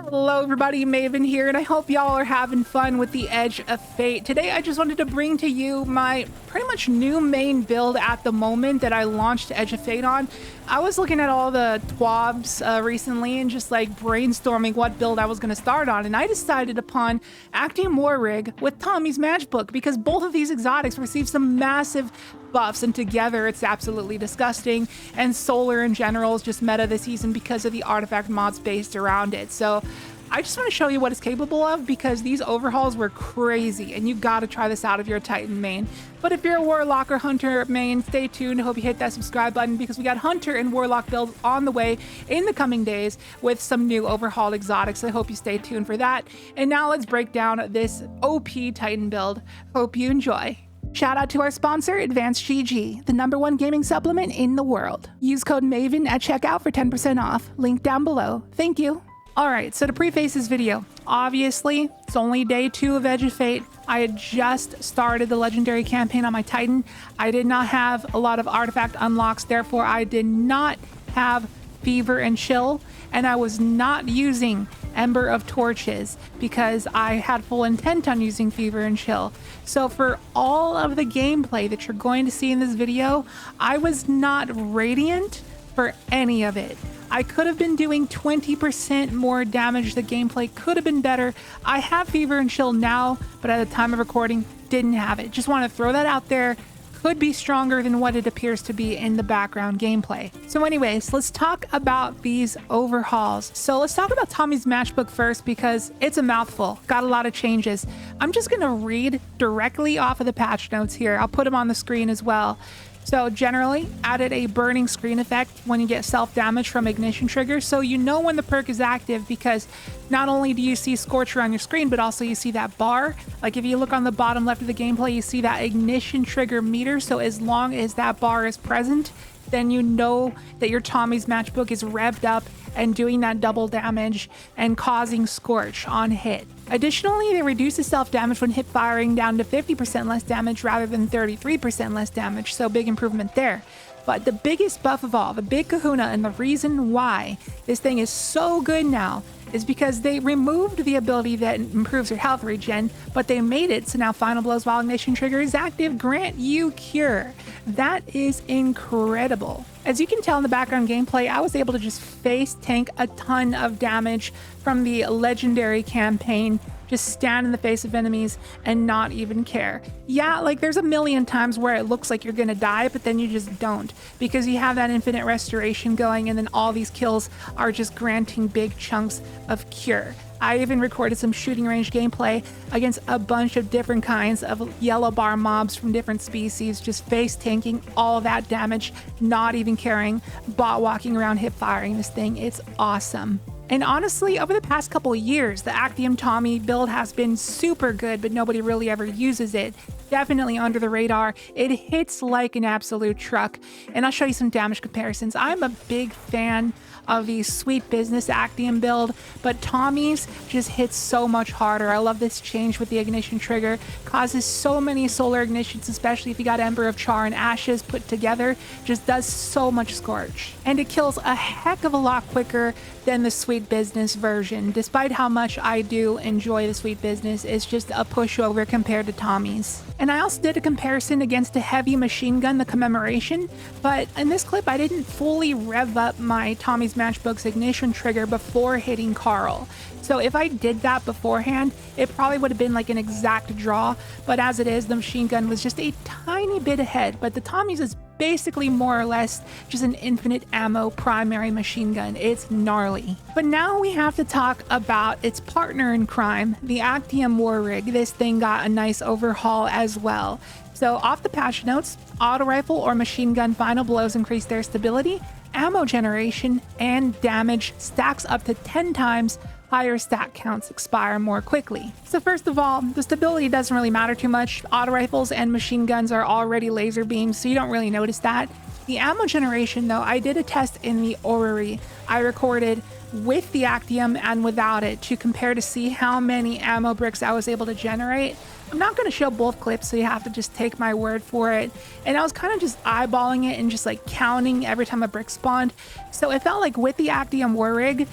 Hello everybody, Maven here, and I hope y'all are having fun with the Edge of Fate. Today I just wanted to bring to you my pretty much new main build at the moment that I launched Edge of Fate on. I was looking at all the TWABs recently and just like brainstorming what build I was going to start on, and I decided upon Actium War Rig with Tommy's Matchbook because both of these exotics received some massive buffs, and together it's absolutely disgusting. And Solar in general is just meta this season because of the artifact mods based around it. So I just want to show you what it's capable of because these overhauls were crazy and you got to try this out if you're a Titan main. But if you're a Warlock or Hunter main, stay tuned. I hope you hit that subscribe button because we got Hunter and Warlock builds on the way in the coming days with some new overhauled exotics. I hope you stay tuned for that. And now let's break down this OP Titan build. Hope you enjoy. Shout out to our sponsor, Advanced GG, the #1 gaming supplement in the world. Use code MAVEN at checkout for 10% off. Link down below. Thank you. Alright, so to preface this video, obviously, it's only day 2 of Edge of Fate. I had just started the legendary campaign on my Titan. I did not have a lot of artifact unlocks, therefore I did not have Fever and Chill, and I was not using Ember of Torches because I had full intent on using Fever and Chill. So for all of the gameplay that you're going to see in this video, I was not Radiant for any of it. I could have been doing 20% more damage. The gameplay could have been better. I have Fever and Chill now, but at the time of recording, didn't have it. Just want to throw that out there. Could be stronger than what it appears to be in the background gameplay. So anyways, let's talk about these overhauls. So let's talk about Tommy's Matchbook first because it's a mouthful, got a lot of changes. I'm just gonna read directly off of the patch notes here. I'll put them on the screen as well. So generally added a burning screen effect when you get self-damage from ignition triggers, so you know when the perk is active because not only do you see Scorcher on your screen, but also you see that bar. Like if you look on the bottom left of the gameplay, you see that ignition trigger meter. So as long as that bar is present, then you know that your Tommy's Matchbook is revved up and doing that double damage and causing Scorch on hit. Additionally, they reduce the self-damage when hip firing down to 50% less damage rather than 33% less damage, so big improvement there. But the biggest buff of all, the big kahuna, and the reason why this thing is so good now is because they removed the ability that improves your health regen, but they made it so now Final Blows while Ignition Trigger is active grant you Cure. That is incredible. As you can tell in the background gameplay, I was able to just face tank a ton of damage from the legendary campaign, just stand in the face of enemies and not even care. Yeah, like there's a million times where it looks like you're gonna die, but then you just don't because you have that infinite restoration going, and then all these kills are just granting big chunks of cure. I even recorded some shooting range gameplay against a bunch of different kinds of yellow bar mobs from different species, just face tanking all that damage, not even caring, bot walking around hip firing this thing. It's awesome. And honestly, over the past couple of years, the Actium Tommy build has been super good, but nobody really ever uses it. Definitely under the radar. It hits like an absolute truck. And I'll show you some damage comparisons. I'm a big fan of the Sweet Business Actium build, but Tommy's just hits so much harder. I love this change with the ignition trigger. Causes so many solar ignitions, especially if you got Ember of Char and Ashes put together. Just does so much Scorch. And it kills a heck of a lot quicker than the Sweet Business version. Despite how much I do enjoy the Sweet Business, it's just a pushover compared to Tommy's. And I also did a comparison against a heavy machine gun, the Commemoration, but in this clip I didn't fully rev up my Tommy's Matchbook's ignition trigger before hitting Carl. So if I did that beforehand, it probably would have been like an exact draw, but as it is, the machine gun was just a tiny bit ahead, but the Tommy's is basically more or less just an infinite ammo primary machine gun. It's gnarly. But now we have to talk about its partner in crime, the Actium War Rig. This thing got a nice overhaul as well. So off the patch notes, auto rifle or machine gun final blows increase their stability, ammo generation, and damage stacks up to 10 times. Higher stat counts expire more quickly. So first of all, the stability doesn't really matter too much. Auto rifles and machine guns are already laser beams, so you don't really notice that. The ammo generation though, I did a test in the Orrery. I recorded with the Actium and without it to compare to see how many ammo bricks I was able to generate. I'm not going to show both clips, so you have to just take my word for it. And I was kind of just eyeballing it and just like counting every time a brick spawned. So it felt like with the Actium war rig,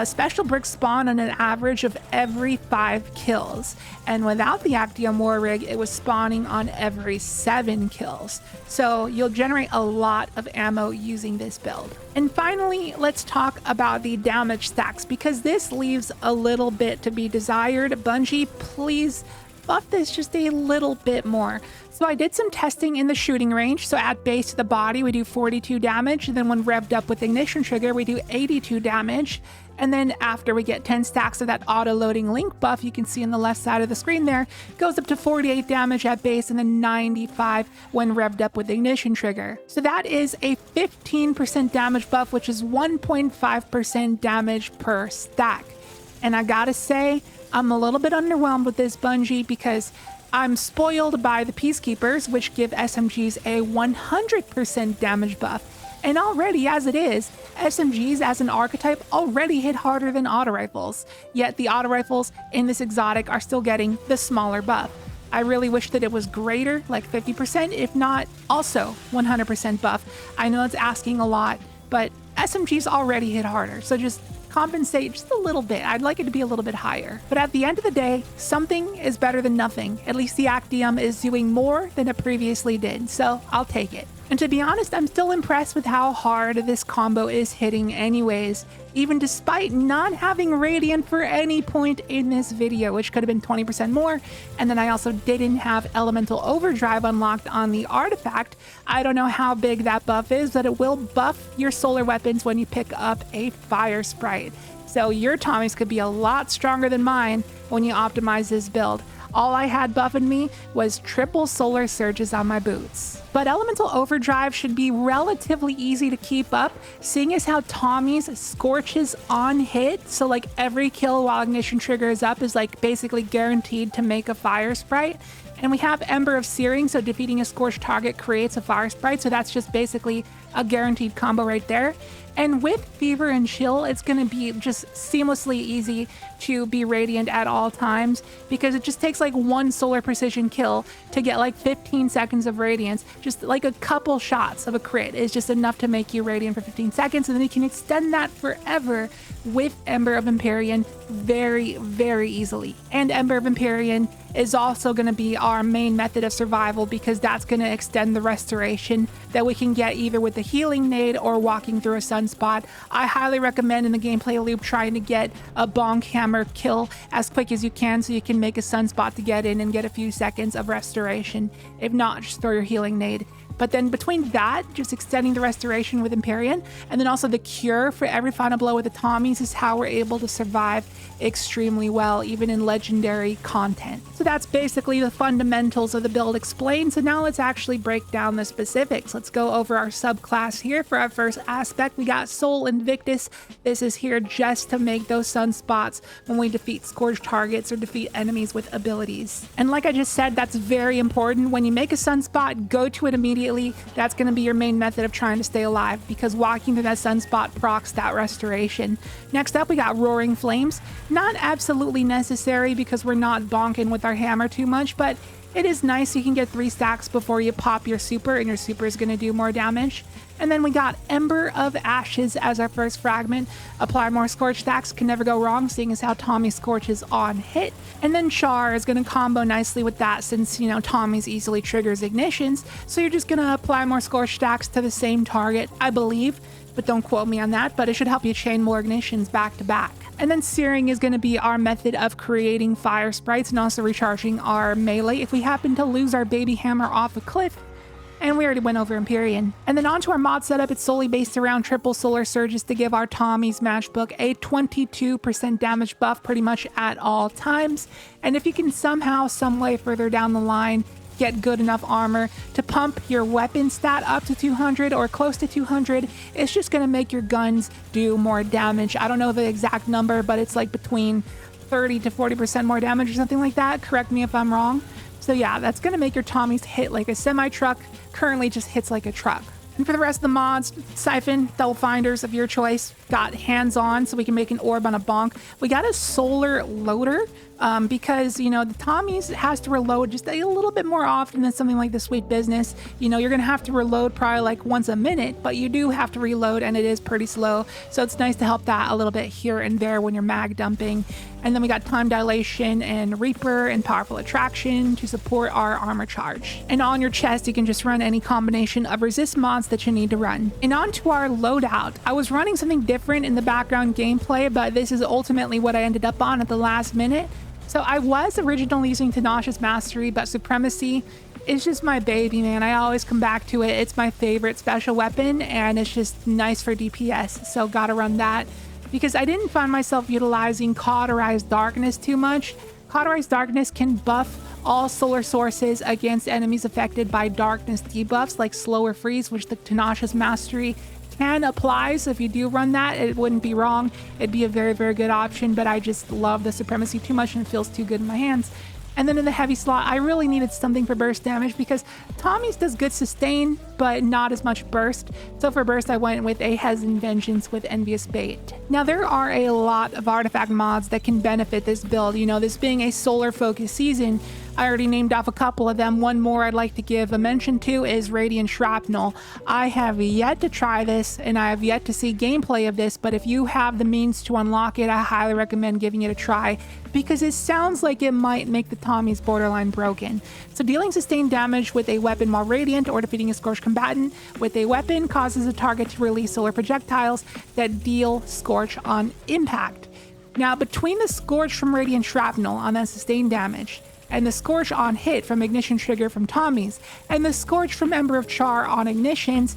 special bricks spawn on an average of every 5 kills. And without the Actium war rig, it was spawning on every 7 kills. So you'll generate a lot of ammo using this build. And finally, let's talk about the damage stacks, because this leaves a little bit to be desired. Bungie, please buff this just a little bit more. So I did some testing in the shooting range. So at base to the body, we do 42 damage. And then when revved up with ignition trigger, we do 82 damage. And then after we get 10 stacks of that auto-loading link buff, you can see on the left side of the screen there, goes up to 48 damage at base and then 95 when revved up with ignition trigger. So that is a 15% damage buff, which is 1.5% damage per stack. And I gotta say, I'm a little bit underwhelmed with this, Bungie, because I'm spoiled by the Peacekeepers, which give SMGs a 100% damage buff. And already, as it is, SMGs as an archetype already hit harder than auto rifles. Yet the auto rifles in this exotic are still getting the smaller buff. I really wish that it was greater, like 50%, if not also 100% buff. I know it's asking a lot, but SMGs already hit harder, so just compensate just a little bit. I'd like it to be a little bit higher. But at the end of the day, something is better than nothing. At least the Actium is doing more than it previously did, so I'll take it. And to be honest, I'm still impressed with how hard this combo is hitting anyways, even despite not having Radiant for any point in this video, which could have been 20% more. And then I also didn't have Elemental Overdrive unlocked on the artifact. I don't know how big that buff is, but it will buff your solar weapons when you pick up a fire sprite. So your Tommies could be a lot stronger than mine when you optimize this build. All I had buffing me was triple solar surges on my boots. But Elemental Overdrive should be relatively easy to keep up, seeing as how Tommy's scorches on hit. So like every kill while ignition trigger is up is like basically guaranteed to make a fire sprite. And we have Ember of Searing, so defeating a scorched target creates a fire sprite. So that's just basically a guaranteed combo right there. And with Fever and Chill, it's going to be just seamlessly easy to be Radiant at all times, because it just takes like one solar precision kill to get like 15 seconds of Radiance. Just like a couple shots of a crit is just enough to make you Radiant for 15 seconds, and then you can extend that forever with Ember of Empyrean very, very easily. And Ember of Empyrean is also going to be our main method of survival, because that's going to extend the restoration that we can get either with the healing nade or walking through a sunspot. I highly recommend in the gameplay loop trying to get a bonk hammer kill as quick as you can, so you can make a sunspot to get in and get a few seconds of restoration. If not, just throw your healing nade. But then between that, just extending the restoration with Empyrean, and then also the cure for every final blow with the Tommies is how we're able to survive extremely well, even in legendary content. So that's basically the fundamentals of the build explained. So now let's actually break down the specifics. Let's go over our subclass here. For our first aspect, we got Soul Invictus. This is here just to make those sunspots when we defeat scourged targets or defeat enemies with abilities. And like I just said, that's very important. When you make a sunspot, go to it immediately. That's going to be your main method of trying to stay alive, because walking through that sunspot procs that restoration. Next up, we got Roaring Flames. Not absolutely necessary because we're not bonking with our hammer too much, but it is nice. You can get 3 stacks before you pop your super, and your super is going to do more damage. And then we got Ember of Ashes as our first fragment. Apply more Scorch stacks, can never go wrong, seeing as how Tommy scorches on hit. And then Char is going to combo nicely with that, since, you know, Tommy's easily triggers ignitions. So you're just going to apply more Scorch stacks to the same target, I believe, but don't quote me on that, but it should help you chain more ignitions back to back. And then Searing is going to be our method of creating fire sprites and also recharging our melee if we happen to lose our baby hammer off a cliff. And we already went over Empyrean. And then onto our mod setup, it's solely based around triple solar surges to give our Tommy's Matchbook a 22% damage buff pretty much at all times. And if you can somehow, some way further down the line, get good enough armor to pump your weapon stat up to 200 or close to 200, it's just going to make your guns do more damage. I don't know the exact number, but it's like between 30 to 40% more damage or something like that. Correct me if I'm wrong. So yeah, that's going to make your Tommies hit like a semi-truck. Currently just hits like a truck. And for the rest of the mods, Siphon, Double Finders of your choice. Got Hands On, so we can make an orb on a bonk. We got a Solar Loader. because, you know, the Tommy's has to reload just a little bit more often than something like the Sweet Business. You know, you're going to have to reload probably like once a minute, but you do have to reload and it is pretty slow. So it's nice to help that a little bit here and there when you're mag dumping. And then we got Time Dilation and Reaper and Powerful Attraction to support our armor charge. And on your chest, you can just run any combination of resist mods that you need to run. And on to our loadout. I was running something different in the background gameplay, but this is ultimately what I ended up on at the last minute. So I was originally using Tenacious Mastery, but Supremacy is just my baby, man. I always come back to it. It's my favorite special weapon, and it's just nice for DPS. So gotta run that, because I didn't find myself utilizing Cauterized Darkness too much. Cauterized Darkness can buff all solar sources against enemies affected by darkness debuffs like Slower Freeze, which the Tenacious Mastery can apply. So if you do run that, it wouldn't be wrong. It'd be a very, very good option, but I just love the Supremacy too much and it feels too good in my hands. And then in the heavy slot, I really needed something for burst damage because Tommy's does good sustain, but not as much burst. So for burst, I went with a Hesitant Vengeance with Envious Bait. Now, there are a lot of artifact mods that can benefit this build. You know, this being a solar focused season, I already named off a couple of them. One more I'd like to give a mention to is Radiant Shrapnel. I have yet to try this and I have yet to see gameplay of this, but if you have the means to unlock it, I highly recommend giving it a try because it sounds like it might make the Tommy's borderline broken. So dealing sustained damage with a weapon while radiant or defeating a scorched combatant with a weapon causes a target to release solar projectiles that deal scorch on impact. Now, between the scorch from Radiant Shrapnel on that sustained damage and the Scorch on hit from Ignition Trigger from Tommy's, and the Scorch from Ember of Char on Ignitions,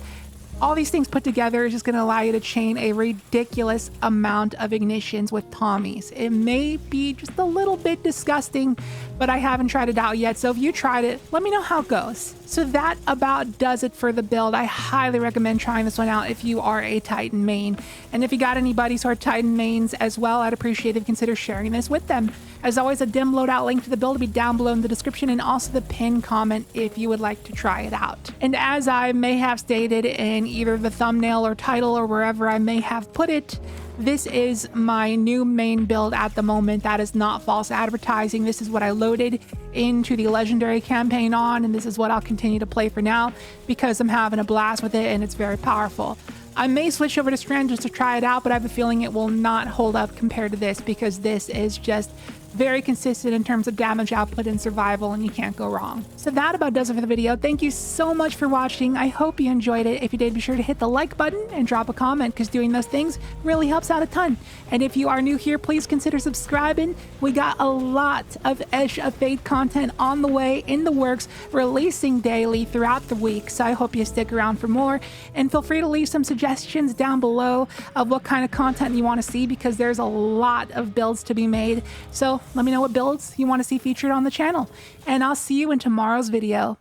all these things put together is just going to allow you to chain a ridiculous amount of ignitions with Tommy's. It may be just a little bit disgusting, but I haven't tried it out yet. So if you tried it, let me know how it goes. So that about does it for the build. I highly recommend trying this one out if you are a Titan main. And if you got any buddies who are Titan mains as well, I'd appreciate if you consider sharing this with them. As always, a dim loadout link to the build will be down below in the description and also the pinned comment if you would like to try it out. And as I may have stated in either the thumbnail or title or wherever I may have put it, this is my new main build at the moment. That is not false advertising. This is what I loaded into the legendary campaign on, and this is what I'll continue to play for now because I'm having a blast with it and it's very powerful. I may switch over to Strand just to try it out, but I have a feeling it will not hold up compared to this because this is just very consistent in terms of damage output and survival, and you can't go wrong. So that about does it for the video. Thank you so much for watching. I hope you enjoyed it. If you did, be sure to hit the like button and drop a comment because doing those things really helps out a ton. And if you are new here, please consider subscribing. We got a lot of Edge of Fate content on the way, in the works, releasing daily throughout the week. So I hope you stick around for more, and feel free to leave some suggestions down below of what kind of content you want to see because there's a lot of builds to be made. So let me know what builds you want to see featured on the channel, and I'll see you in tomorrow's video.